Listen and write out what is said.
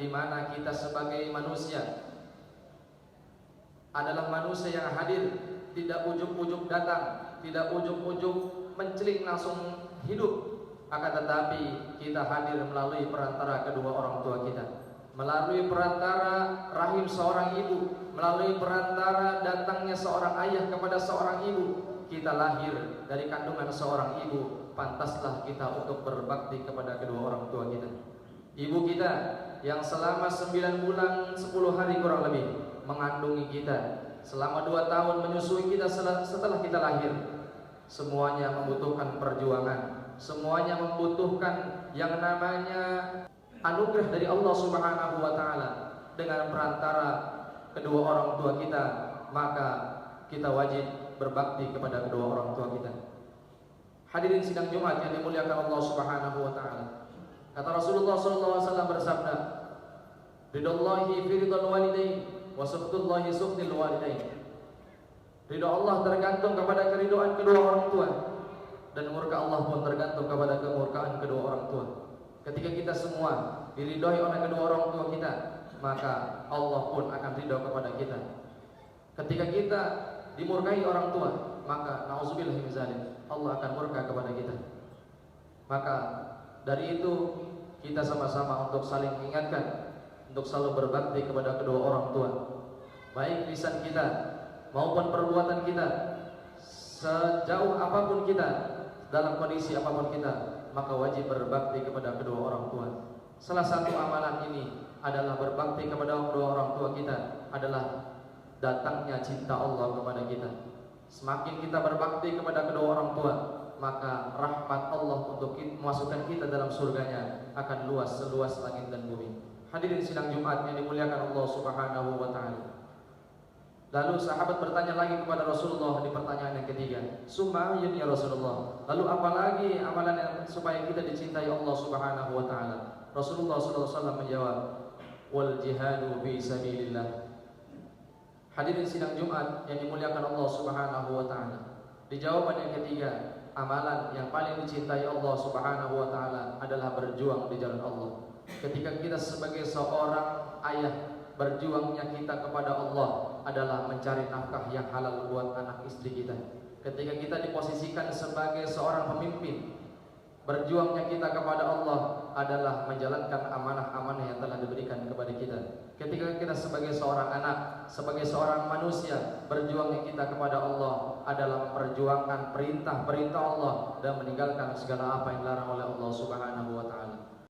di mana kita sebagai manusia adalah manusia yang hadir, tidak ujuk-ujuk datang, tidak ujuk-ujuk mencelik langsung hidup, akan tetapi kita hadir melalui perantara kedua orang tua kita, melalui perantara rahim seorang ibu, melalui perantara datangnya seorang ayah kepada seorang ibu. Kita lahir dari kandungan seorang ibu, pantaslah kita untuk berbakti kepada kedua orang tua kita. Ibu kita yang selama 9 bulan 10 hari kurang lebih mengandungi kita, selama 2 tahun menyusui kita setelah kita lahir, semuanya membutuhkan perjuangan, semuanya membutuhkan yang namanya anugerah dari Allah Subhanahu wa taala. Dengan perantara kedua orang tua kita, maka kita wajib berbakti kepada kedua orang tua kita. Hadirin sidang Jumat yang dimuliakan Allah Subhanahu wa taala. Kata Rasulullah sallallahu alaihi wasallam bersabda, "Ridallahi fi ridal walidain wa sukhtullahi sukhtil walidain." Ridha Allah tergantung kepada keridhaan kedua orang tua, dan murka Allah pun tergantung kepada kemurkaan kedua orang tua. Ketika kita semua diridhoi oleh kedua orang tua kita, maka Allah pun akan ridha kepada kita. Ketika kita dimurkai orang tua, maka nauzubillah min zalik, Allah akan murka kepada kita. Maka dari itu kita sama-sama untuk saling mengingatkan, untuk selalu berbakti kepada kedua orang tua, baik lisan kita maupun perbuatan kita, sejauh apapun kita, dalam kondisi apapun kita, maka wajib berbakti kepada kedua orang tua. Salah satu amalan ini adalah berbakti kepada kedua orang tua kita adalah datangnya cinta Allah kepada kita. Semakin kita berbakti kepada kedua orang tua, maka rahmat Allah untuk memasukkan kita dalam surganya akan luas seluas langit dan bumi. Hadirin sidang Jumat yang dimuliakan Allah Subhanahu wa taala. Lalu sahabat bertanya lagi kepada Rasulullah di pertanyaan yang ketiga, "Summa ya Rasulullah?" Lalu apalagi amalan yang supaya kita dicintai Allah Subhanahu wa taala? Rasulullah sallallahu alaihi wasallam menjawab, "Wal jihadu fi sabilillah." Hadirin sidang Jumat yang dimuliakan Allah Subhanahu wa taala. Di jawaban yang ketiga, amalan yang paling dicintai Allah Subhanahu wa taala adalah berjuang di jalan Allah. Ketika kita sebagai seorang ayah, berjuangnya kita kepada Allah adalah mencari nafkah yang halal buat anak istri kita. Ketika kita diposisikan sebagai seorang pemimpin, berjuangnya kita kepada Allah adalah menjalankan amanah-amanah yang telah diberikan kepada kita. Ketika kita sebagai seorang anak, sebagai seorang manusia, berjuangnya kita kepada Allah adalah memperjuangkan perintah-perintah Allah dan meninggalkan segala apa yang dilarang oleh Allah Subhanahu wa taala.